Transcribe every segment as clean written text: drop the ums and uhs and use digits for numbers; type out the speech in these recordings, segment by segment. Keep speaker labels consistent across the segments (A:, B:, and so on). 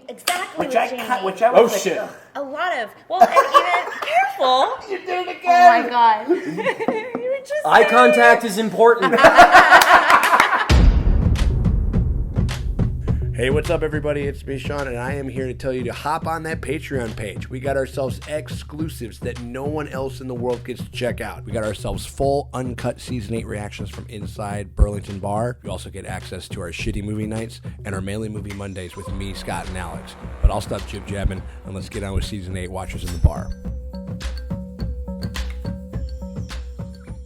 A: exactly
B: Which
A: what
B: I
A: Jamie.
B: cut. Which I was
C: Oh
B: like,
C: shit!
B: ugh.
A: A lot of. Well, and even careful.
B: You did it
A: Oh
B: again.
A: my god. You were just
C: Eye contact is important.
B: Hey, what's up, everybody? It's me, Sean, and I am here to tell you to hop on that Patreon page. We got ourselves exclusives that no one else in the world gets to check out. We got ourselves full, uncut Season 8 reactions from inside Burlington Bar. We also get access to our shitty movie nights and our Mainly Movie Mondays with me, Scott, and Alex. But I'll stop jib-jabbing, and let's get on with Season 8 Watchers in the Bar.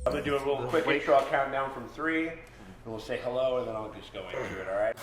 B: I'm going to do a little quick intro. I'll count down from 3, and we'll say hello, and then I'll just go into it, all right?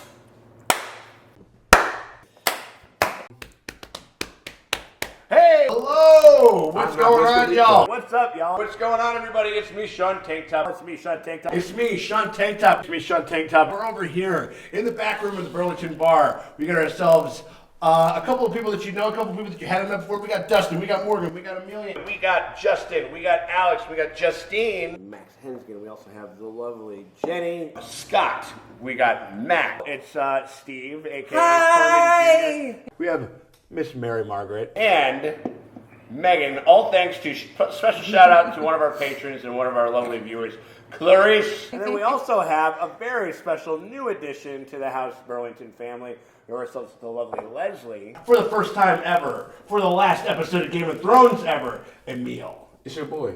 B: Hey! Hello! What's going on, y'all? What's up, y'all? What's going on, everybody? It's me, Sean Tank Top. It's me, Sean Tank Top. It's me, Sean Tank Top. It's me, Sean Tank Top. We're over here in the back room of the Burlington Bar. We got ourselves a couple of people that you know, a couple of people that you hadn't met before. We got Dustin, we got Morgan, we got Amelia, we got Justin, we got Alex, we got Justine, Max Hensgen. We also have the lovely Jenny, Scott. We got Matt. It's Steve, aka Hi! We have Miss Mary Margaret, and Megan. All thanks to special shout out to one of our patrons and one of our lovely viewers, Clarice. And then we also have a very special new addition to the House Burlington family. We ourselves the lovely Leslie. For the first time ever, for the last episode of Game of Thrones ever, Emil.
D: It's your boy.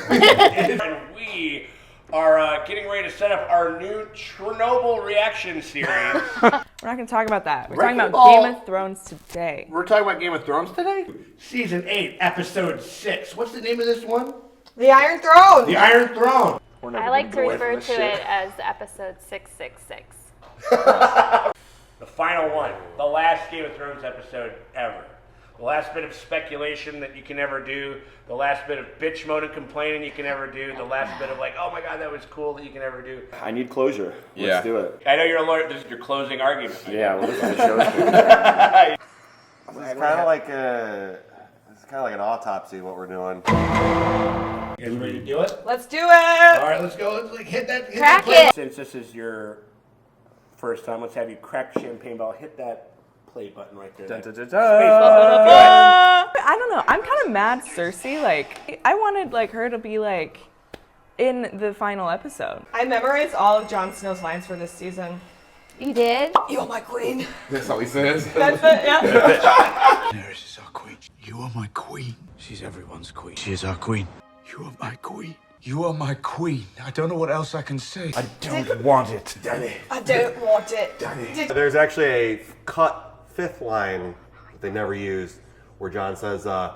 B: And we are getting ready to set up our new Chernobyl reaction series.
E: We're not going to talk about that. We're talking about Game of Thrones today.
B: We're talking about Game of Thrones today? Season 8, Episode 6. What's the name of this one?
F: The Iron Throne!
B: The Iron Throne!
G: I like to refer to it as Episode 666.
B: The final one. The last Game of Thrones episode ever. The last bit of speculation that you can ever do. The last bit of bitch moan and complaining you can ever do. The last bit of like, oh my god, that was cool that you can ever do.
D: I need closure.
C: Yeah.
D: Let's do it.
B: I know you're a lawyer. This is your closing argument.
D: Yeah, well, this is the show's It's kind of like an autopsy. What we're doing.
B: You guys ready to do it?
F: Let's do it!
B: All right, let's go. Let's like hit that.
A: Crack
B: play.
A: it.
B: Since this is your first time, let's have you crack the champagne bottle. Hit that play button right there.
D: Dun, dun, dun,
B: Space
D: dun.
B: button.
E: I don't know. I'm kind of mad Cersei. Like, I wanted like her to be like in the final episode.
F: I memorized all of Jon Snow's lines for this season.
A: You did?
F: You are my queen.
D: That's all he says.
F: That's it, yeah.
H: Daenerys is our queen. You are my queen. She's everyone's queen. She is our queen. You are my queen. You are my queen. I don't know what else I can say.
D: I don't want it, Dany.
F: I don't want it.
D: There's actually a cut 5th line that they never used where Jon says, it's going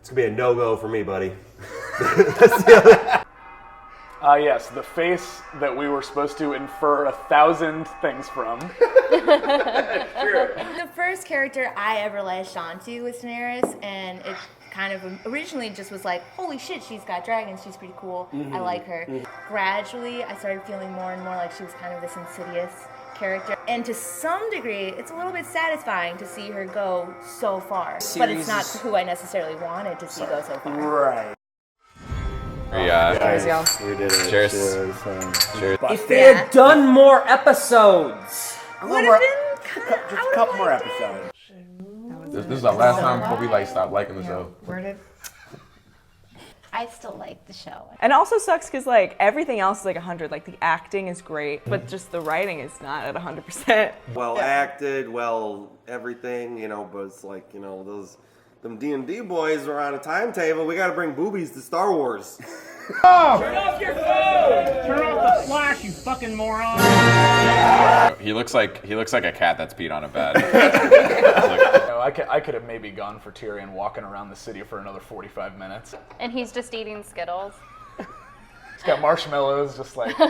D: to be a no-go for me, buddy. That's the other.
C: Yes, the face that we were supposed to infer 1,000 things from.
A: The first character I ever latched onto was Daenerys, and it kind of originally just was like, holy shit, she's got dragons, she's pretty cool, I like her. Gradually, I started feeling more and more like she was kind of this insidious character. And to some degree, it's a little bit satisfying to see her go so far. But it's not who I necessarily wanted to see go so far.
B: Right.
F: Cheers, y'all.
D: We did it.
C: Cheers.
D: Cheers.
C: If they had done more episodes.
A: Would have been
B: Just a couple more episodes.
D: This is our last time before we stopped liking the show.
A: I still like the show.
E: And it also sucks because like everything else is like 100. Like the acting is great, but just the writing is not at 100%.
D: Well acted, well everything, but it's like, them D&D boys are on a timetable. We got to bring boobies to Star Wars.
B: Turn off your phone! Turn off the flash, you fucking moron!
I: He looks like a cat that's peed on a bed.
C: I could have maybe gone for Tyrion walking around the city for another 45 minutes.
G: And he's just eating Skittles.
C: He's got marshmallows, just like.
D: He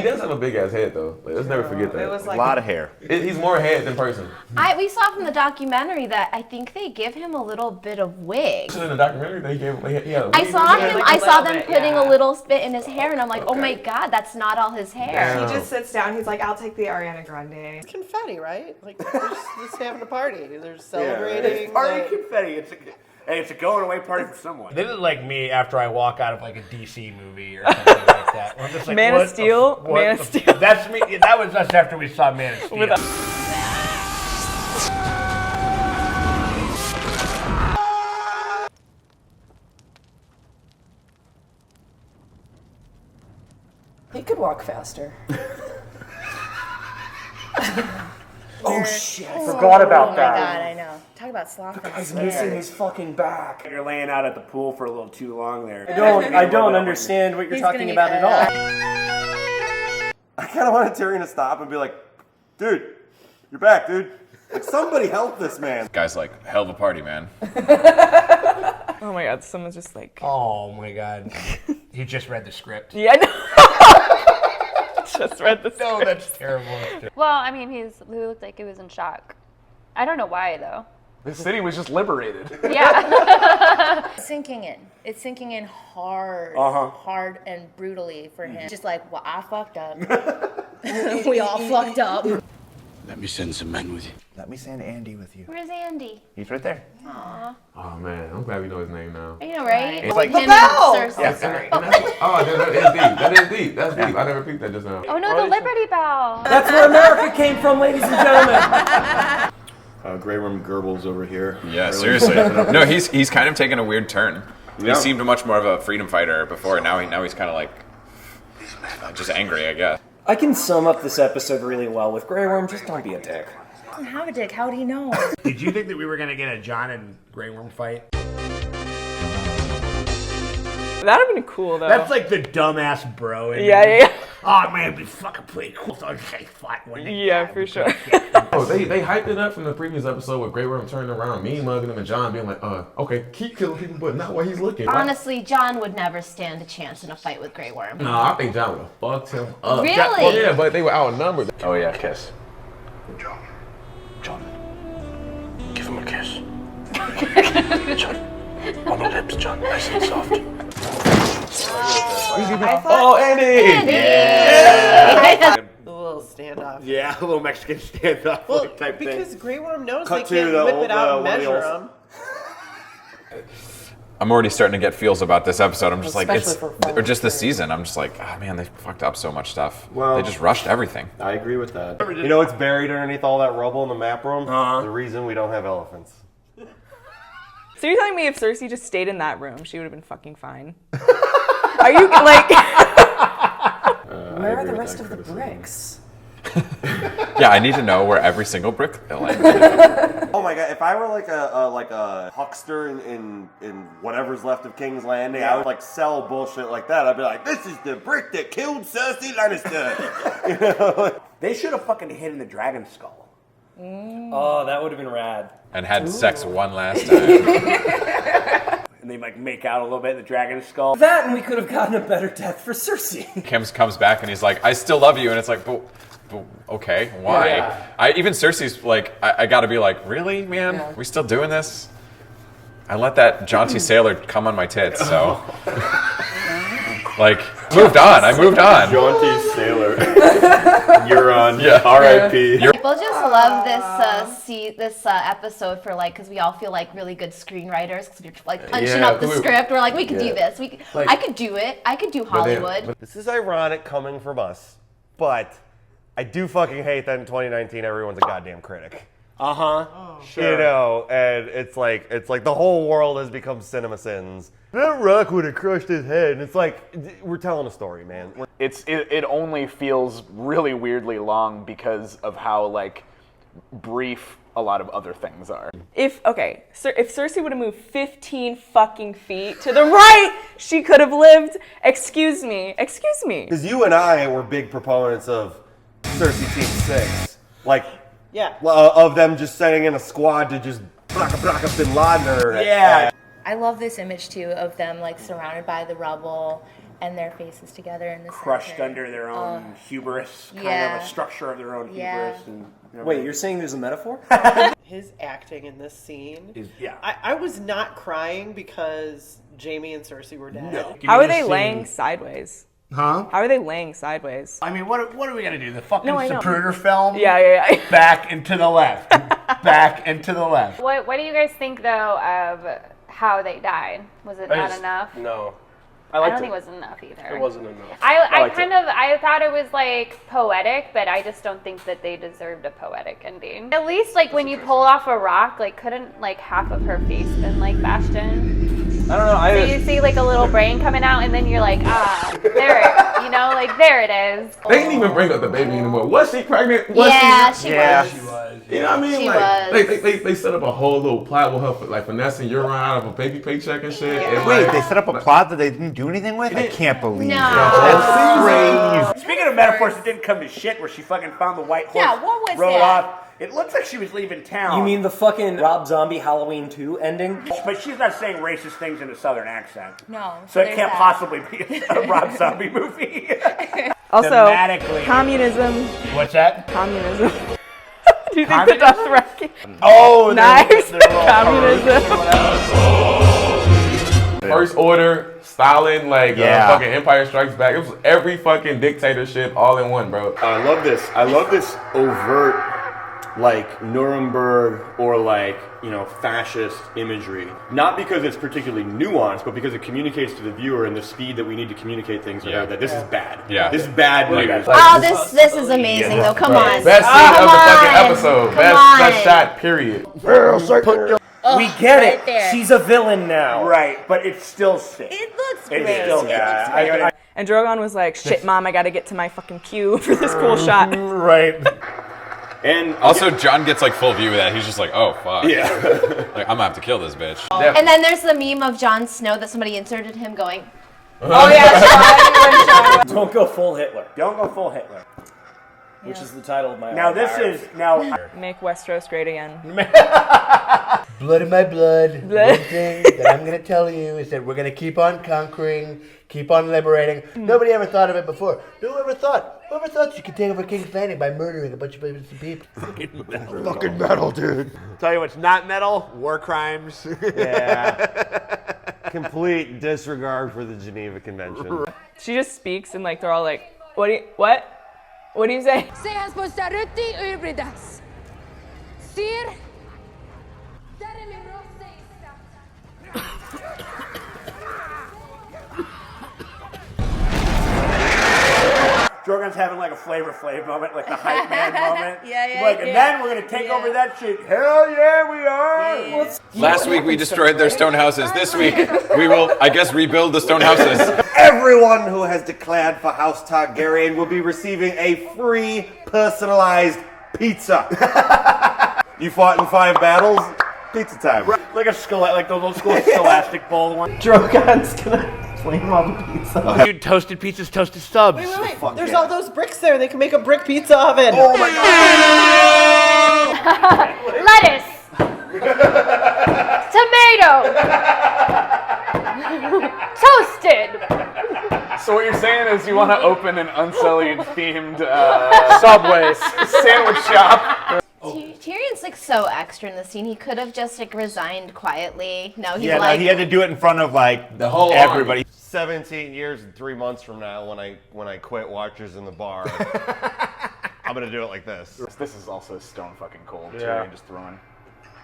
D: does have a big ass head though. Let's never forget that.
F: It was like
D: a lot of hair. He's more head than person.
A: We saw from the documentary that I think they give him a little bit of wig.
D: In the documentary, he had a wig.
A: I saw them
F: bit,
A: putting
F: yeah.
A: a little bit in his hair, and I'm like, oh my god, that's not all his hair.
F: He just sits down, he's like, I'll take the Ariana Grande.
J: It's confetti, right? Like, they're just having a party. They're celebrating.
B: It's party confetti. It's a going away party for someone. This is like me after I walk out of like a DC movie or something like that. I'm just like,
E: Man of Steel.
B: That's me. That was us after we saw Man of Steel.
J: He could walk faster.
B: Oh shit! I
A: Forgot about that. Oh my god, I know. Talk about sloth.
J: He's missing his fucking back.
B: You're laying out at the pool for a little too long there.
J: I don't understand what you're talking about at all.
D: I kind of wanted Tyrion to stop and be like, dude, you're back, dude. Like, somebody help this man.
I: Guy's like, hell of a party, man.
E: Oh my god, someone's just like...
B: Oh my god. He just read the script.
E: Yeah, I know. Just read the script.
B: No, that's terrible.
G: Well, I mean, he looked like he was in shock. I don't know why, though.
C: The city was just liberated.
G: Yeah.
A: It's sinking in. It's sinking in hard, hard and brutally for him. Just like, well, I fucked up. We all fucked up.
H: Let me send some men with you.
J: Let me send Andy with you.
G: Where's Andy?
J: He's right there.
G: Aww.
K: Oh man, I'm glad we know his name now.
G: You know, right?
K: It's
G: like
K: like
G: him and Cersei.
K: Yeah, sorry. Oh, that is deep. That is deep. That's deep. I never peeped that just now.
G: Oh no, the Liberty Bell.
J: That's where America came from, ladies and gentlemen.
D: Grey Worm Goebbels over here.
I: Yeah,
D: Really
I: seriously.
D: stepping up.
I: No, he's kind of taken a weird turn.
D: Yeah.
I: He seemed much more of a freedom fighter before. Now he's kind of like just angry, I guess.
J: I can sum up this episode really well with Grey Worm. Just don't be a dick.
A: I don't have a dick. How would he know?
B: Did you think that we were gonna get a Jon and Grey Worm fight?
E: That'd have been cool, though.
B: That's like the dumbass bro.
E: Yeah.
B: Oh man, it'd be fucking pretty cool. So they fight one.
E: Yeah, for sure.
K: Oh, they hyped it up from the previous episode with Grey Worm turning around, me mugging him, and Jon being like, okay, keep killing people, but not while he's looking.
L: Honestly, Jon would never stand a chance in a fight with Grey Worm.
K: No, I think Jon would have fucked him up.
L: Really?
K: Yeah, but they were outnumbered.
C: Oh yeah, kiss.
H: Jon. Give him a kiss. Jon. On the lips, Jon. Nice and soft.
D: Oh, Andy!
J: Yeah! A little standoff.
B: Yeah, a little Mexican standoff type thing.
J: Because Grey Worm knows
D: Cut
J: they can't
D: to
J: whip it out and measure
D: millennials.
J: them.
I: I'm already starting to get feels about this episode. I'm just like,
J: Especially
I: or just this season. I'm just like, oh man, they fucked up so much stuff.
D: Well,
I: they just rushed everything.
D: I agree with that. You know what's buried underneath all that rubble in the map room? The reason we don't have elephants.
E: So you're telling me if Cersei just stayed in that room, she would have been fucking fine? Are you like...
J: Where are the rest of the bricks?
I: Yeah, I need to know where every single brick landed.
D: Oh my god! If I were like a huckster in whatever's left of King's Landing, I would like sell bullshit like that. I'd be like, "This is the brick that killed Cersei Lannister." You know?
B: They should have fucking hidden the dragon skull.
J: Oh, that would have been rad.
I: And had sex one last time.
B: And they like make out a little bit in the dragon skull.
J: That, and we could have gotten a better death for Cersei.
I: Kim comes back and he's like, I still love you. And it's like, but okay, why?
J: Yeah.
I: Even Cersei's like, I gotta be like, really, man? Yeah. We still doing this? I let that jaunty sailor come on my tits, so. Like, moved on. I moved on.
D: Jaunty sailor. You're on.
I: Yeah.
D: R.I.P.
L: People just love this episode for like, because we all feel like really good screenwriters because we're like punching up the script. We're like, we could do this. I could do it. I could do Hollywood.
D: This is ironic coming from us, but I do fucking hate that in 2019 everyone's a goddamn critic.
B: Sure.
D: You know, and it's like the whole world has become CinemaSins. That rock would have crushed his head, and it's like we're telling a story, man.
C: It only feels really weirdly long because of how like brief a lot of other things are.
E: If Cersei would have moved 15 fucking feet to the right, she could have lived. Excuse me.
D: Because you and I were big proponents of Cersei Team 6. Like,
J: yeah,
D: of them just sending in a squad to just block up Bin Laden.
B: Yeah.
A: I love this image too of them like surrounded by the rubble and their faces together in the
B: crushed
A: center.
B: under their own hubris, kind of a structure of their own hubris. And,
J: Wait, you're saying there's a metaphor? His acting in this scene is I was not crying because Jaime and Cersei were dead.
B: No.
E: How are they laying sideways?
B: Huh?
E: How are they laying sideways?
B: I mean, what are we gonna do? The fucking Zapruder film?
E: Yeah.
B: Back and to the left. Back and to the left.
G: What do you guys think though of how they died? Was it not enough?
J: No.
G: I don't think it was enough either.
M: It wasn't enough.
G: I thought it was like poetic, but I just don't think that they deserved a poetic ending. At least like when you pull off a rock, like couldn't like half of her face been like bashed in?
M: I don't know.
G: So you see like a little brain coming out, and then you're like, there, like there it is.
K: They didn't even bring up the baby anymore. Was she pregnant?
L: She was.
K: You know what I mean?
L: She
K: like they set up a whole little plot with her, like finessing urine out of a baby paycheck and shit. And
N: Wait, they set up a plot that they didn't do anything with? I can't believe
B: That's crazy. Speaking of metaphors that didn't come to shit, where she fucking found the white horse,
A: Yeah, what was
B: rode
A: that?
B: off. It looks like she was leaving town.
M: You mean the fucking Rob Zombie Halloween 2 ending?
B: But she's not saying racist things in a southern accent.
A: No.
B: So it can't possibly be a Rob Zombie movie.
E: Also,
B: Thematically.
E: communism.
B: What's that?
E: Communism. Do you think the Dothraki?
B: Oh,
E: knives. Communism.
K: First Order, Stalin, fucking Empire Strikes Back. It was every fucking dictatorship all in one, bro.
D: I love this. I love this overt, like Nuremberg or fascist imagery. Not because it's particularly nuanced, but because it communicates to the viewer in the speed that we need to communicate things to her that this is bad.
I: Yeah.
D: This is bad news.
L: Oh, this is amazing though. Come on.
K: Best scene of the fucking episode. Best shot, period.
M: We get
A: right
M: it.
A: there.
M: She's a villain now.
B: Right, but it's still sick.
A: It looks
B: It's
A: great.
B: still good.
E: And Drogon was like, shit, mom, I gotta get to my fucking queue for this cool shot.
B: Right.
I: And also, Jon gets like full view of that. He's just like, oh fuck.
D: Yeah.
I: Like, I'm gonna have to kill this bitch.
L: And then there's the meme of Jon Snow that somebody inserted him going.
F: Oh yeah,
M: Don't go full Hitler,
B: Don't go full Hitler.
M: which is the title of my
B: Now this is
E: Make Westeros great again.
O: Blood in my blood.
E: Blood.
O: One thing that I'm going to tell you is that we're going to keep on conquering, keep on liberating. Nobody ever thought of it before. Whoever thought you could take over King's Landing by murdering a bunch of innocent people?
B: fucking metal, dude. Tell you what's not metal: war crimes.
D: Yeah. Complete disregard for the Geneva Convention.
E: She just speaks and like they're all like, what do you say?
P: Sehän poistaa rytti hybridas. Sir. Tärmi rosseista.
B: Drogon's having like a Flavor Flav moment, like the hype man moment.
A: Yeah,
B: Like, and then we're gonna take over that shit. Hell yeah, we are.
I: Last week we destroyed their stone houses. This week we will, I guess, rebuild the stone houses.
D: Everyone who has declared for House Targaryen will be receiving a free, personalized pizza. You fought in 5 battles? Pizza time.
B: Like like those old school Scholastic Bowl ones.
M: Drogon's gonna flame on the pizza.
B: Dude, toasted pizzas, toasted stubs.
J: Wait. There's all those bricks there. They can make a brick pizza oven.
B: Oh my god.
G: Lettuce. Tomato. Toasted.
C: So what you're saying is you want to open an Unsullied themed
B: Subway
C: sandwich shop.
L: Tyrion's like so extra in the scene. He could have just like resigned quietly. No, he's
D: Yeah,
L: like.
D: no, he had to do it in front of like
K: the whole
D: everybody. 17 years and 3 months from now, when I quit Watchers in the Bar, I'm gonna do it like this.
C: This is also stone fucking cold.
B: Yeah.
C: Tyrion just throwing.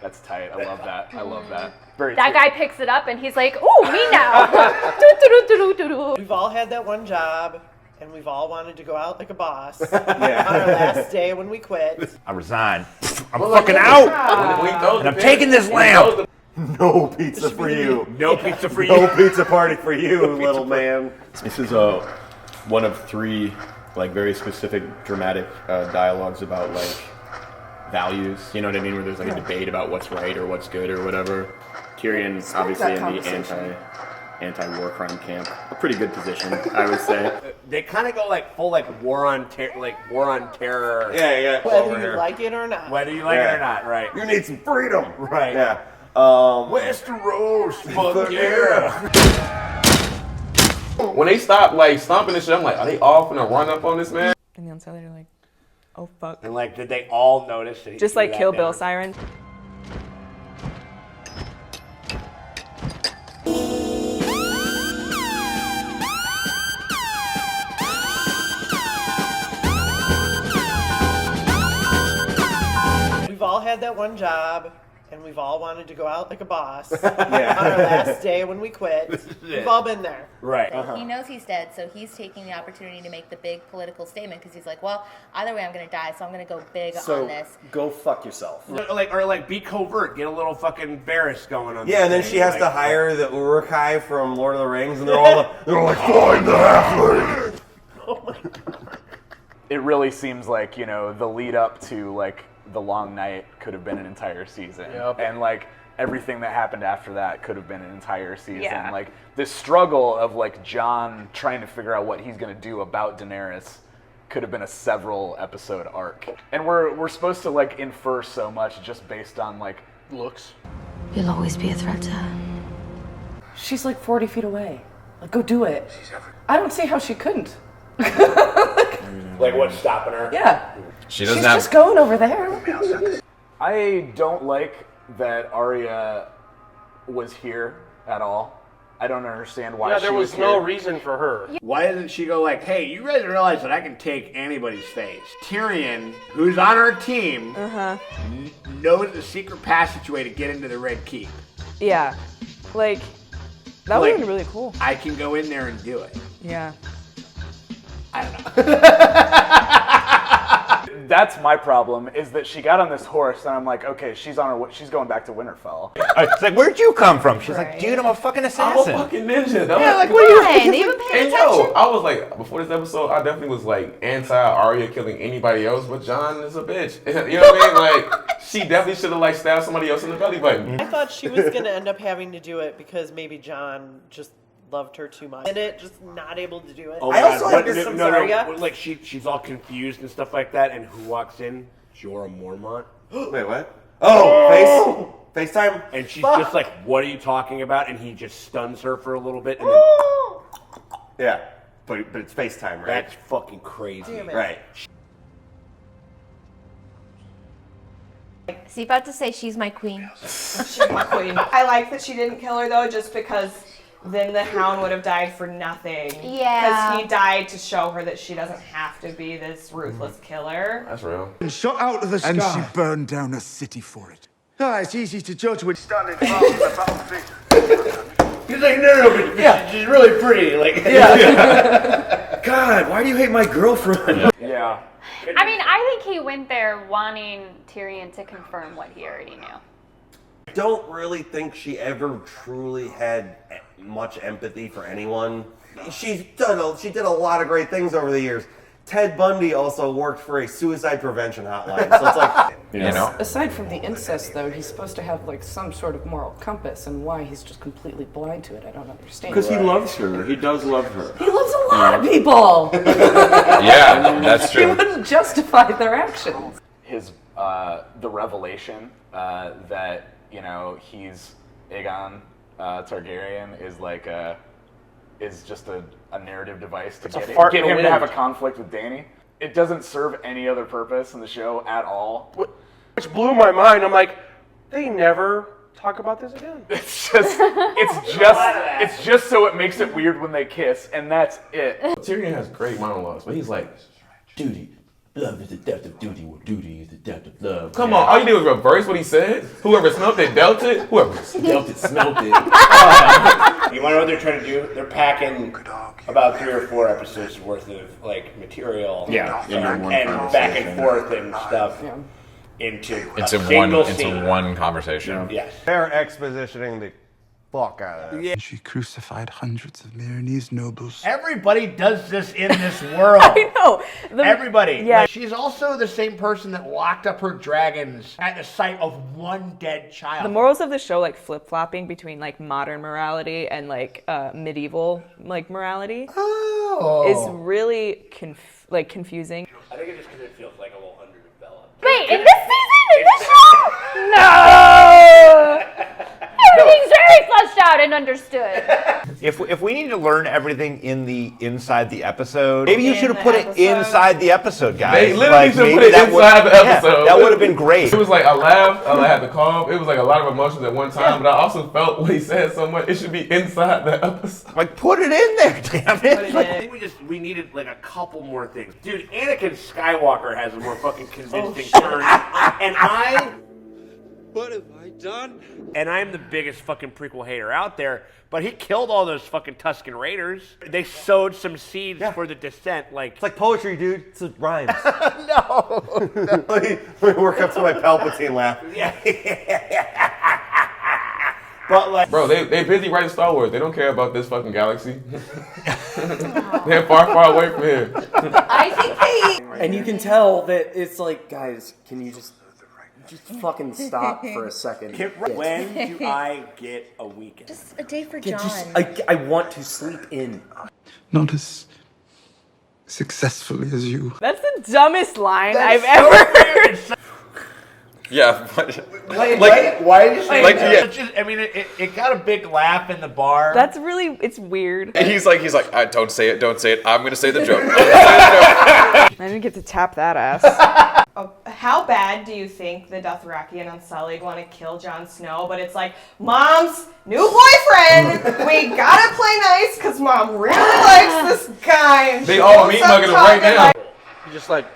C: That's tight. I love that. I love that.
G: That guy picks it up and he's like, ooh, me now.
J: We've all had that one job, and we've all wanted to go out like a boss on our last day when we quit.
B: I resign. I'm fucking out. And I'm taking this lamp.
D: No pizza for you.
B: No pizza for you.
D: No pizza party for you, little man. This is one of 3 like very specific dramatic dialogues about like values. You know what I mean? Where there's like a debate about what's right or what's good or whatever. Tyrion's obviously in the anti-war crime camp. A pretty good position, I would say.
B: They kind of go like full like war on terror.
D: Yeah.
J: Whether you like it or not.
B: Whether you like it or not, right?
D: You need some freedom.
B: Right.
D: Yeah.
B: Westeros, fuck yeah.
K: When they stop like stomping this shit, I'm like, are they all finna run up on this man?
E: And the outside they're like, oh fuck.
B: And like, did they all notice that he
E: Just
B: threw
E: like
B: that
E: Kill
B: down?
E: Bill siren.
J: We've all had that one job, and we've all wanted to go out like a boss on our last day when we quit. We've all been there.
B: Right.
A: He knows he's dead, so he's taking the opportunity to make the big political statement because he's like, well, either way I'm going to die, so I'm going to go big on this.
M: Go fuck yourself.
B: Or be covert, get a little fucking Varys going on.
D: Yeah, and then she has to hire the Uruk-hai from Lord of the Rings, and they're all like, find the halfling.
J: Oh my god.
C: It really seems like, the lead up to like the long night could have been an entire season.
B: Yep.
C: And like everything that happened after that could have been an entire season.
G: Yeah.
C: Like this struggle of like Jon trying to figure out what he's gonna do about Daenerys could have been a several episode arc. And we're supposed to like infer so much just based on like
B: looks.
P: You'll always be a threat to her.
F: She's like 40 feet away. Like, go do it. I don't see how she couldn't.
B: Like what's stopping her?
F: Yeah.
I: She's
F: just going over there.
C: I don't like that Arya was here at all. I don't understand why
B: there was no reason for her. Why doesn't she go like, hey, you guys realize that I can take anybody's face? Tyrion, who's on our team, knows the secret passageway to get into the Red Keep.
E: Yeah. Like, that would have been really cool.
B: I can go in there and do it.
E: Yeah.
B: I don't know.
C: That's my problem, is that she got on this horse, and I'm like, okay, she's going back to Winterfell.
N: It's like, where'd you come from? She's like, dude, I'm a fucking assassin.
K: I'm a fucking ninja.
N: Like, what are you?
L: They even paying
K: And
L: attention.
K: I was like, before this episode, I definitely was like anti-Arya killing anybody else, but Jon is a bitch. You know what I mean? Like, she definitely should have like stabbed somebody else in the belly button.
J: I thought she was going to end up having to do it because maybe Jon just loved her too much. And it just not able to do it.
B: Oh,
J: I also like there's some Arya.
B: Like she's all confused and stuff like that, and who walks in? Jorah Mormont.
D: Wait, what? Oh, FaceTime?
B: And she's just like, what are you talking about? And he just stuns her for a little bit, and then
D: Yeah, but it's FaceTime, right?
B: that's fucking crazy.
J: Damn it.
D: Right.
L: So you about to say she's my queen?
E: She's my queen. I like that she didn't kill her though, just because then the Hound would have died for nothing.
L: Yeah.
E: Because he died to show her that she doesn't have to be this ruthless killer.
K: That's real.
H: And shot out of the sky. And she burned down a city for it.
O: Ah, it's easy to judge when
H: Standing fast on the battlefield.
B: He's like, no, but she's really pretty. Like,
D: God, why do you hate my girlfriend?
C: Yeah.
G: I mean, I think he went there wanting Tyrion to confirm what he already knew.
D: I don't really think she ever truly had much empathy for anyone. She did a lot of great things over the years. Ted Bundy also worked for a suicide prevention hotline. So it's like,
I: You know?
F: Aside from the incest, though, he's supposed to have like some sort of moral compass, and why he's just completely blind to it, I don't understand.
D: because he loves her. He does love her.
F: He loves a lot of people.
I: Yeah, that's
F: He
I: true.
F: wouldn't justify their actions.
C: His the revelation that he's Aegon Targaryen is like is just a narrative device to get him to have a conflict with Dany. It doesn't serve any other purpose in the show at all.
B: which blew my mind. I'm like, they never talk about this again.
C: It's just so it makes it weird when they kiss, and that's it.
K: Tyrion has great monologues, but he's like, duty. Love is the depth of duty, where duty is the depth of love. Come on, all you did was reverse what he said. Whoever smelt it, dealt it. Whoever smelt it, smelt it.
B: You want to know what they're trying to do? They're packing about 3 or 4 episodes worth of like material, and back and forth and stuff into
I: one conversation.
B: Yes,
D: They're expositioning the fuck out of it.
H: Yeah. She crucified hundreds of Myronese nobles.
O: Everybody does this in this world.
E: I know.
O: Everybody.
E: Yeah.
O: Like, she's also the same person that locked up her dragons at the sight of one dead child.
E: The morals of the show like flip-flopping between like modern morality and like medieval like morality is really confusing.
B: I think it's just because it feels like a little underdeveloped.
G: Wait, in this season? In this show? No! Everything's very fleshed out and understood.
N: If we need to learn everything inside the episode, maybe you should have put it inside the episode, guys.
K: They literally should put it inside the episode.
N: Yeah, that would have been great.
K: It was like I laughed, I had to calm. It was like a lot of emotions at one time, but I also felt what he said so much. It should be inside the episode.
N: Like, put it in there, damn it.
B: I think we needed like a couple more things. Dude, Anakin Skywalker has a more fucking convincing turn. And
H: What have I
B: done. And I'm the biggest fucking prequel hater out there, but he killed all those fucking Tusken Raiders. They sowed some seeds for the descent.
D: It's like poetry, dude. It's rhymes.
B: No.
D: Let me work up to my Palpatine laugh.
B: But like,
K: bro, they busy writing Star Wars. They don't care about this fucking galaxy. They're far, far away from here.
M: I think they... And you can tell that it's like, guys, can you just fucking stop for a second?
B: When do I get a weekend?
A: Just a day for Jon.
M: I want to sleep in.
H: Not as successfully as you.
E: That's the dumbest line I've ever heard.
I: Yeah.
B: Why did you say that? I mean, it got a big laugh in the bar.
E: That's really, it's weird.
I: And he's like, don't say it. I'm gonna say the joke.
E: I didn't get to tap that ass.
Q: How bad do you think the Dothraki and Unsullied want to kill Jon Snow? But it's like, Mom's new boyfriend. We gotta play nice because Mom really likes this guy. And
K: they all meat mugging him right now.
R: You just like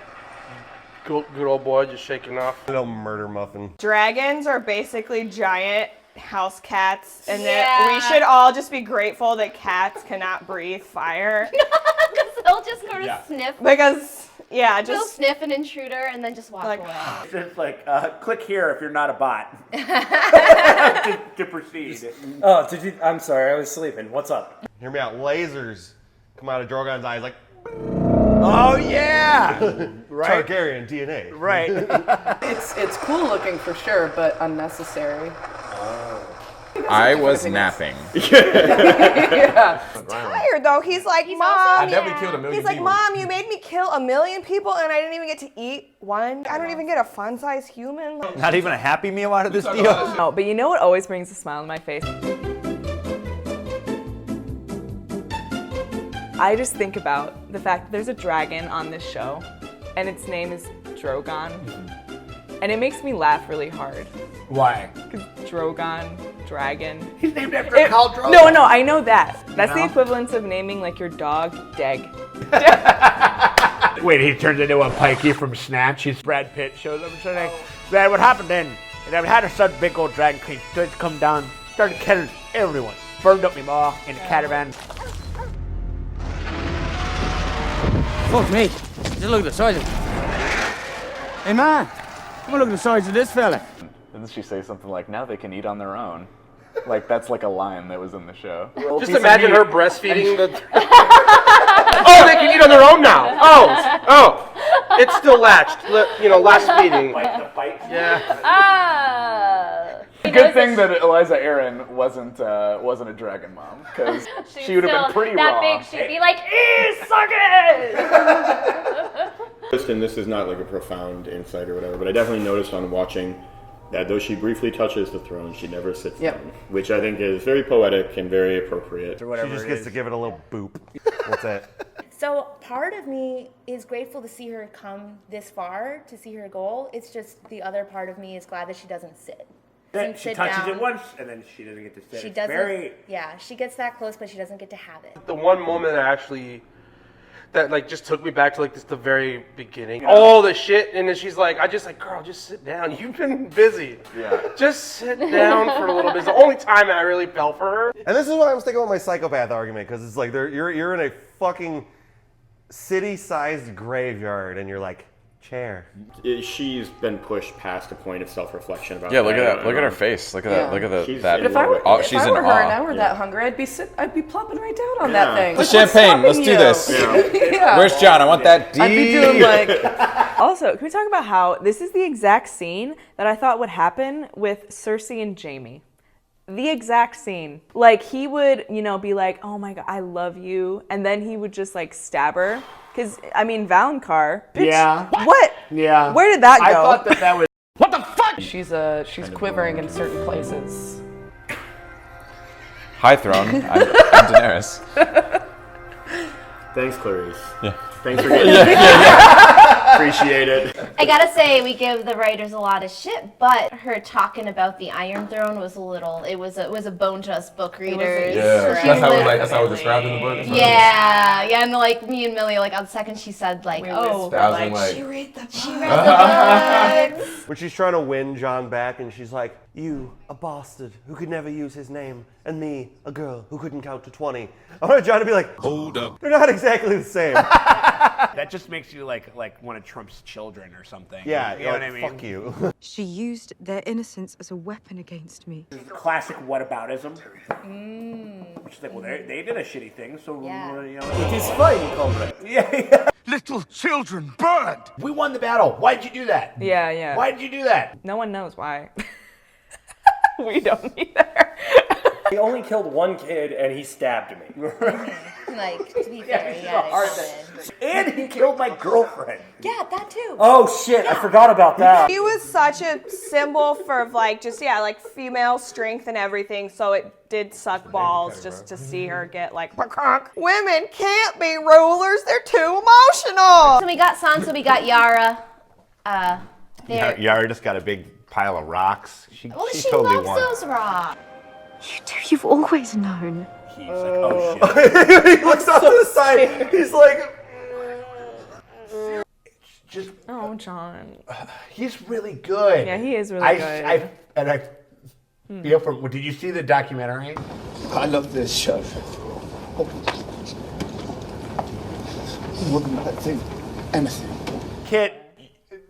R: good old boy, just shaking off.
D: A little murder muffin.
Q: Dragons are basically giant house cats, and that we should all just be grateful that cats cannot breathe fire.
L: Because they'll just go to sniff.
Q: Because
L: they'll sniff an intruder and then just walk away.
B: It's just like, click here if you're not a bot. to proceed.
M: Oh, did you? I'm sorry, I was sleeping. What's up?
D: Hear me out. Lasers come out of Drogon's eyes like.
B: Oh yeah, right.
D: Targaryen DNA.
B: Right.
F: It's cool looking for sure, but unnecessary.
I: I was napping.
F: Yeah.
Q: Tired though. He's like, Mom.
K: I definitely killed a million
Q: He's like,
K: people.
Q: Mom, you made me kill 1 million people, and I didn't even get to eat one. I don't even get a fun-sized human.
N: Not even a Happy Meal out of this deal?
E: No, but you know what always brings a smile on my face? I just think about the fact that there's a dragon on this show, and its name is Drogon. And it makes me laugh really hard.
B: Why?
E: Because Drogon, dragon.
B: He's named after Khal Drogo.
E: No, I know that. That's the equivalent of naming like your dog Deg.
B: Wait, he turns into a pikey from Snatch. He's Brad Pitt shows up and says, like, Brad, what happened then? And I had a sudden big old dragon king started to come down, started killing everyone. Burned up me ma in the caravan.
S: Fuck me. Just look at the size of it. Hey man, come on, look at the size of this fella.
C: Didn't she say something like, now they can eat on their own? Like, that's like a line that was in the show.
R: Just imagine her breastfeeding the... Oh, they can eat on their own now. Oh, it's still latched. Last feeding.
C: Yeah. Good thing that Eliza Aaron wasn't a dragon mom, because she would have been pretty raw.
G: Big, she'd be like, suck it!
T: And this is not like a profound insight or whatever, but I definitely noticed on watching that though she briefly touches the throne, she never sits down, which I think is very poetic and very appropriate.
D: She just gets to give it a little boop. That's it.
A: So part of me is grateful to see her come this far, to see her goal. It's just the other part of me is glad that she doesn't sit.
B: She touches it once, and then she doesn't get to sit.
A: She doesn't. Yeah, she gets that close, but she doesn't get to have it.
R: The one moment that like just took me back to like the very beginning. All the shit, and then she's like, girl, just sit down. You've been busy.
D: Yeah.
R: Just sit down for a little bit. It's the only time I really felt for her.
D: And this is why I was thinking about my psychopath argument, because it's like you're in a fucking city-sized graveyard, and you're like, chair.
T: She's been pushed past a point of self-reflection about.
I: Yeah, look at that. Look at her face. Look at that. Look at that.
F: If I were her and I were that hungry, I'd be plopping right down on that thing.
I: The champagne. Let's do this.
F: Yeah.
I: Where's John? I want that D.
F: I'd be doing like.
E: Also, can we talk about how this is the exact scene that I thought would happen with Cersei and Jaime? The exact scene. Like, he would, be like, oh my God, I love you. And then he would just like stab her. Because, Valonqar. Bitch,
B: yeah.
E: What?
B: Yeah.
E: Where did that go?
B: I thought that was.
F: What the fuck? She's quivering in certain places.
I: Hi, throne. I'm Daenerys.
T: Thanks, Clarice.
I: Yeah.
T: Thanks for getting Appreciate it.
L: I gotta say, we give the writers a lot of shit, but her talking about the Iron Throne was a little. It was a bone to us book readers.
K: Yeah, that's how it was described in the book.
L: Yeah, and like me and Millie, like on the second she said like,
Q: she read the
L: books.
D: When she's trying to win Jon back, and she's like, "You, a bastard who could never use his name, and me, a girl who couldn't count to 20." I want Jon to be like, "Hold up, they're not exactly the same."
B: That just makes you like one of Trump's children or something.
D: Yeah,
B: you know what I mean?
D: Fuck you.
U: She used their innocence as a weapon against me.
B: Classic whataboutism. Which is like, well, they did a shitty thing, so you know.
M: It is fine, comrade.
B: Yeah.
H: Little children burned.
B: We won the battle. Why did you do that?
E: Yeah.
B: Why did you do that?
E: No one knows why. We don't either.
M: He only killed one kid and he stabbed me.
A: Like, to be fair, yeah.
B: And he killed my girlfriend.
A: Yeah, that too.
M: Oh shit, I forgot about that.
Q: He was such a symbol for like just like female strength and everything, so it did suck balls just to see her get like women can't be rulers, they're too emotional.
L: So we got Sansa, we got Yara.
N: Yara just got a big pile of rocks. She
L: totally loves those rocks.
U: You do, you've always known.
B: He's like, oh shit.
D: He looks off to the side. He's like,
B: just
E: Jon.
B: He's really good.
E: Yeah, he is really good.
B: I feel from. Did you see the documentary?
H: I love this show. More than I think anything.
B: Kit,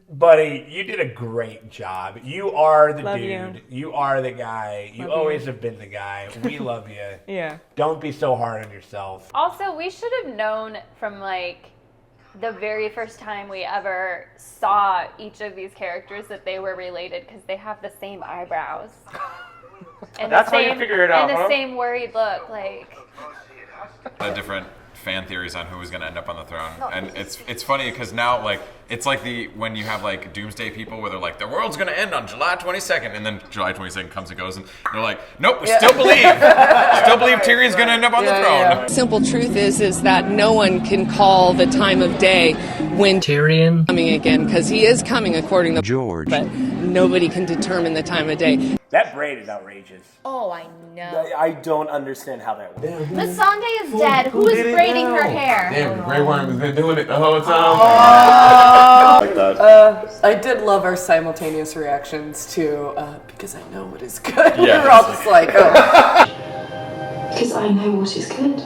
B: buddy, you did a great job. You are the
E: Love
B: dude. You are the guy. You always have been the guy. We love you.
E: Yeah.
B: Don't be so hard on yourself.
G: Also, we should have known from like the very first time we ever saw each of these characters that they were related because they have the same eyebrows. And
R: That's how you figure it out,
G: And the
R: huh?
G: same worried look, like.
I: Different fan theories on who was going to end up on the throne, and it's funny because now like it's like when you have like doomsday people where they're like the world's going to end on July 22nd, and then July 22nd comes and goes, and they're like, nope, we still believe Tyrion's going to end up on the throne.
F: Simple truth is that no one can call the time of day when Tyrion coming again, because he is coming according to George, but nobody can determine the time of day.
B: That braid is outrageous.
A: Oh, I know.
M: I don't understand how that works.
L: Miss Sunday is dead. Who is braiding her hair?
K: Damn, the Grey Worm has been doing it the whole time.
T: Like that.
F: I did love our simultaneous reactions to because I know what is good.
I: Yeah.
F: We were all just like, oh.
P: Because I know what is good.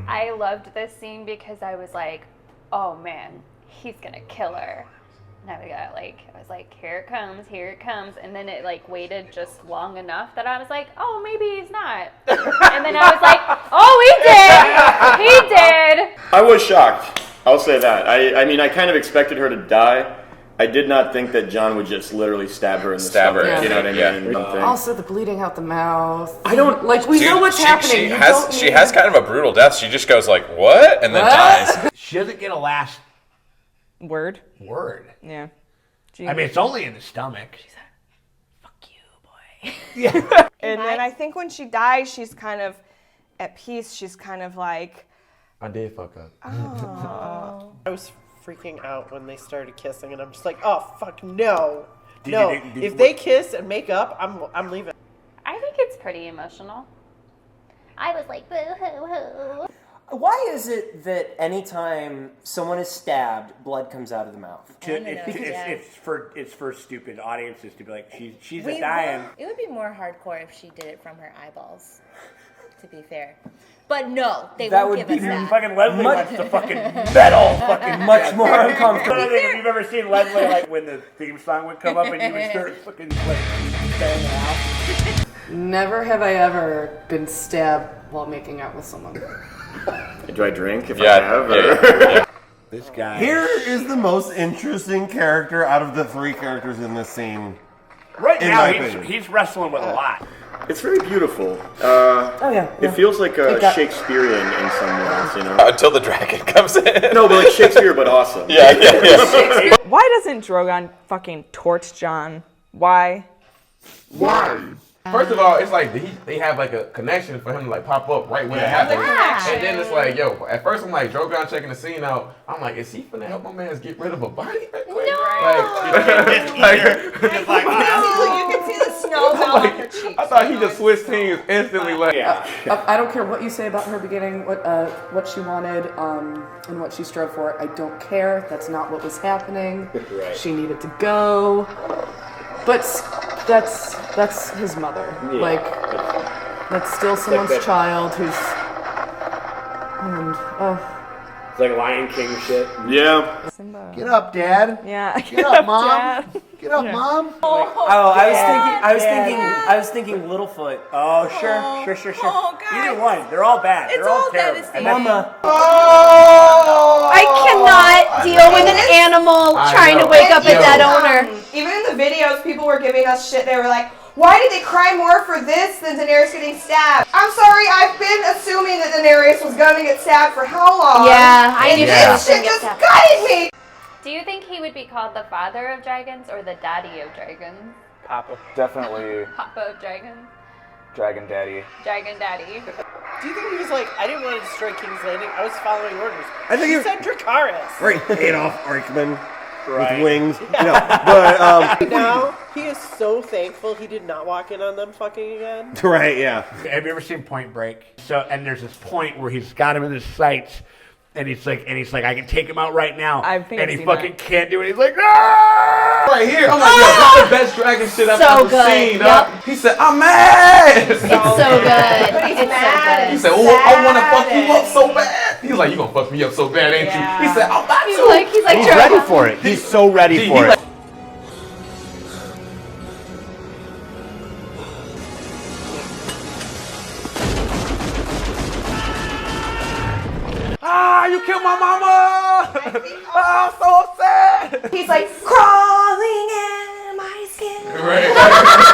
G: I loved this scene because I was like, oh man, he's gonna kill her. And I was like, here it comes. And then it like waited just long enough that I was like, oh, maybe he's not. And then I was like, oh, he did.
T: I was shocked. I'll say that. I mean, I kind of expected her to die. I did not think that Jon would just literally stab her in the stomach.
K: her.
T: You know what I mean?
F: Also, the bleeding out the mouth.
M: I don't
F: like. We know what's happening.
I: She has kind of a brutal death. She just goes like, what? And then dies.
B: She doesn't get a last
E: word.
B: I
E: Yeah.
B: mean, it's only in the stomach. She's like,
Q: fuck you, boy.
B: Yeah.
Q: And then I think when she dies, she's kind of at peace. She's kind of like,
K: I did fuck up.
Q: oh.
J: I was freaking out when they started kissing, and I'm just like, oh fuck no,
B: Did
J: if they kiss and make up, I'm leaving.
G: I think it's pretty emotional. I was like, boo hoo hoo.
M: Why is it that anytime someone is stabbed, blood comes out of the mouth?
B: It's for stupid audiences to be like, she's a dying.
A: It would be more hardcore if she did it from her eyeballs, to be fair. But no, they won't give us that.
B: Fucking Leslie wants to fucking metal, fucking
M: much more uncomfortable.
B: I don't think if you've ever seen Leslie, like when the theme song would come up and you would start fucking like banging out.
F: Never have I ever been stabbed while making out with someone.
T: Do I drink if I have?
I: Yeah.
B: This guy.
D: Here is the most interesting character out of the three characters in this scene.
B: Right
D: in
B: now,
D: my opinion.
B: he's wrestling with a lot.
T: It's very beautiful.
J: yeah.
T: It feels like Shakespearean in some ways, you know?
I: Until the dragon comes in.
T: No, but like Shakespeare, but awesome.
I: Yeah.
E: Why doesn't Drogon fucking torch Jon? Why?
H: Why?
K: First of all, it's like they have like a connection for him to like pop up right when it happens. And then it's like, yo, at first I'm like, Drogon checking the scene out. I'm like, is he finna help my man get rid of a body? Like,
Q: you can see the snow melt on her cheeks.
K: I thought he just switched teams instantly. Like,
O: I don't care what you say about her beginning, what she wanted, and what she strove for. I don't care. That's not what was happening.
D: Right.
O: She needed to go. But that's his mother.
D: Yeah.
O: Like, that's still someone's child who's. And
B: It's like Lion King shit.
N: Yeah.
E: Simba.
B: Get up, Dad.
E: Yeah.
B: Get up, Mom.
E: Dad.
B: Get up, Mom.
M: I was thinking Littlefoot.
B: Oh, sure.
O: Oh,
B: Either one. They're all bad.
O: It's
B: They're all terrible.
O: devastating.
M: Mama.
L: I cannot deal with an animal trying to wake up a dead owner.
Q: Even in the videos, people were giving us shit. They were like, why did they cry more for this than Daenerys getting stabbed? I'm sorry, I've been assuming that Daenerys was gonna get stabbed for how long?
L: Yeah, I knew
Q: this shit just gutted me!
G: Do you think he would be called the father of dragons or the daddy of dragons?
R: Papa.
C: Definitely
G: Papa of dragons?
C: Dragon Daddy.
G: Dragon daddy.
J: Do you think he was like, I didn't want to destroy King's Landing, I was following orders?
D: I think
J: he said Dracarys.
D: Right, Adolf Eichmann
B: Right.
D: with wings. But
J: Now, he is so thankful he did not walk in on them fucking again.
D: right, yeah.
B: Have you ever seen Point Break? And there's this point where he's got him in his sights, and he's like, I can take him out right now.
E: I think
B: and
E: I've
B: he
E: seen
B: fucking
E: that.
B: can't do it. He's like, ah!
K: right here. I'm like, yo, that's the best dragon shit I've
L: So
K: ever
L: good.
K: seen,
L: Yep.
K: dog. He said, I'm mad.
L: It's so good. It's so good.
K: He said, oh, I want to fuck you up so bad. He's like, you gonna fuck me up so bad, ain't you? He said, I'm about to.
L: He's like,
N: He's ready for it. He's so ready for it.
K: Ah, you killed my mama. I'm so upset.
Q: He's like, crawling in my skin.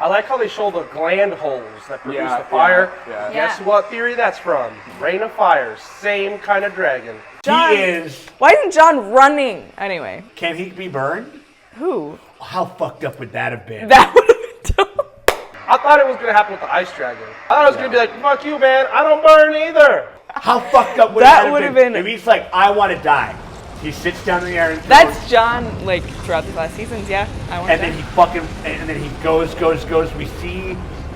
R: I like how they show the gland holes that produce
C: Yeah,
R: the fire.
C: yeah.
R: Guess what theory that's from? Reign of Fire. Same kind of dragon.
E: John,
B: He is.
E: Why isn't John running? Anyway.
B: Can he be burned?
E: Who?
B: How fucked up would that have been?
E: That would have been dope.
R: I thought it was going to happen with the ice dragon. I thought it was going to be like, fuck you, man. I don't burn either.
B: How fucked up would
E: That
B: that
E: would
B: have
E: have been-
B: If he's like, I want to die. He sits down in the air and
E: That's John, like, throughout the last seasons, yeah. I want
B: and then he fucking and then he goes.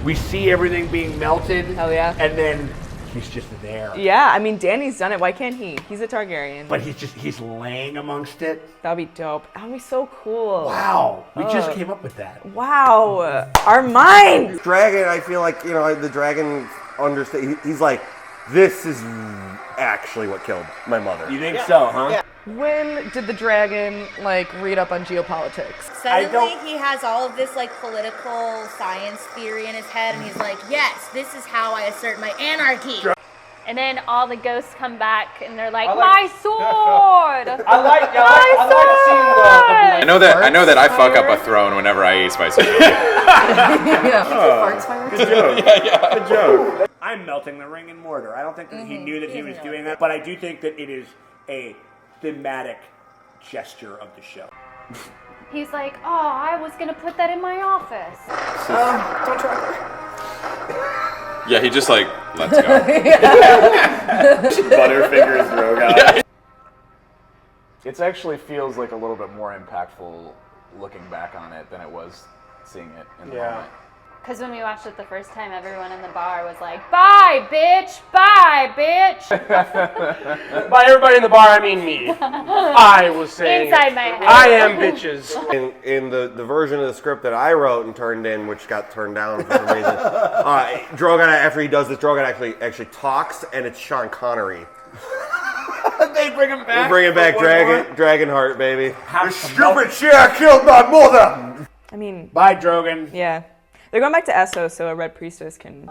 B: We see everything being melted.
E: Hell yeah.
B: And then he's just there.
E: Yeah, I mean, Dany's done it. Why can't he? He's a Targaryen.
B: But he's laying amongst it.
E: That'd be dope. That'd be so cool.
B: Wow. We just
E: Ugh.
B: came up with that.
E: Wow. Our minds.
D: Dragon, I feel like, the dragon understand. He's like, this is actually what killed my mother.
B: You think so, huh?
J: Yeah.
O: When did the dragon, like, read up on geopolitics?
A: Suddenly he has all of this like political science theory in his head, and he's like, yes, this is how I assert my anarchy.
G: And then all the ghosts come back and they're like,
R: I
G: my
R: like-
G: sword!
R: I like seeing the
I: I know that I fuck up a throne whenever I eat spicy food.
B: Good joke.
I: Yeah.
B: Good joke. I'm melting the ring in mortar. I don't think that he knew that he was doing that, but I do think that it is a thematic gesture of the show.
G: He's like, oh, I was gonna put that in my office.
O: Don't try her.
I: Yeah, he just like lets go.
T: Butterfingers Drogon.
C: It actually feels like a little bit more impactful looking back on it than it was seeing it in the moment.
G: Because when we watched it the first time, everyone in the bar was like, bye, bitch! Bye, bitch!
R: By everybody in the bar, I mean me. I was saying
G: Inside my head.
R: I am bitches.
D: In the version of the script that I wrote and turned in, which got turned down for some reason, Drogon, after he does this, Drogon actually talks, and it's Sean Connery.
B: They bring him back.
D: We bring it back, Dragonheart, baby.
B: This stupid shit killed my mother.
E: I mean,
B: bye, Drogon.
E: Yeah. They're going back to Essos so a Red Priestess can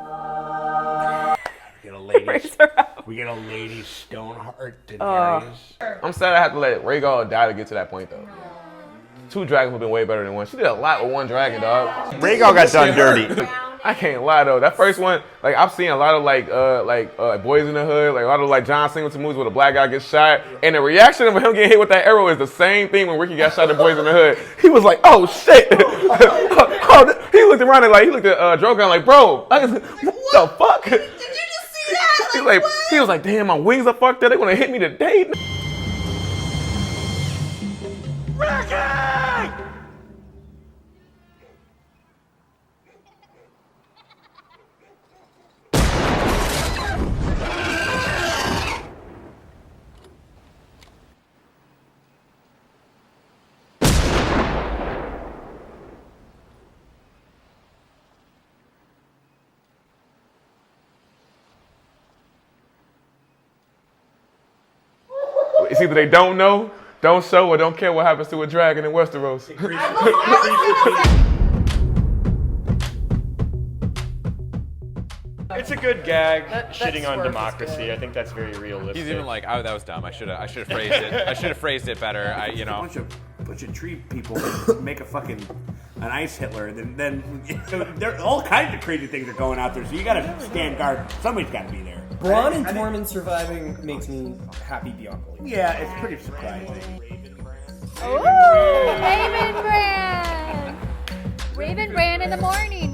B: We get a lady Stoneheart Daenerys.
K: I'm sad I had to let Rhaegar die to get to that point, though. Two dragons would have been way better than one. She did a lot with one dragon, dog.
N: Rhaegar got done dirty.
K: I can't lie though. That first one, like I've seen a lot of Boys in the Hood, like a lot of like John Singleton movies where the black guy gets shot, and the reaction of him getting hit with that arrow is the same thing when Ricky got shot in Boys in the Hood. He was like, "Oh shit!" He looked around and he looked at Drogon like, "Bro, what the fuck?" Did you just see that? He was like, "Damn, my wings are fucked up. They're gonna hit me today." It's either they don't know, don't show, or don't care what happens to a dragon in Westeros.
T: It's a good gag, shitting on democracy. I think that's very realistic.
I: He's even like, "Oh, that was dumb. I should have phrased it. I should have phrased it better."
B: A bunch of tree people make an ice Hitler, then there all kinds of crazy things are going out there. So you gotta stand guard. Somebody's got to be there.
M: Bronn and Tormund surviving makes me happy beyond belief.
B: Yeah, it's pretty surprising.
G: Ooh, Raven Brand! Raven Brand in the morning.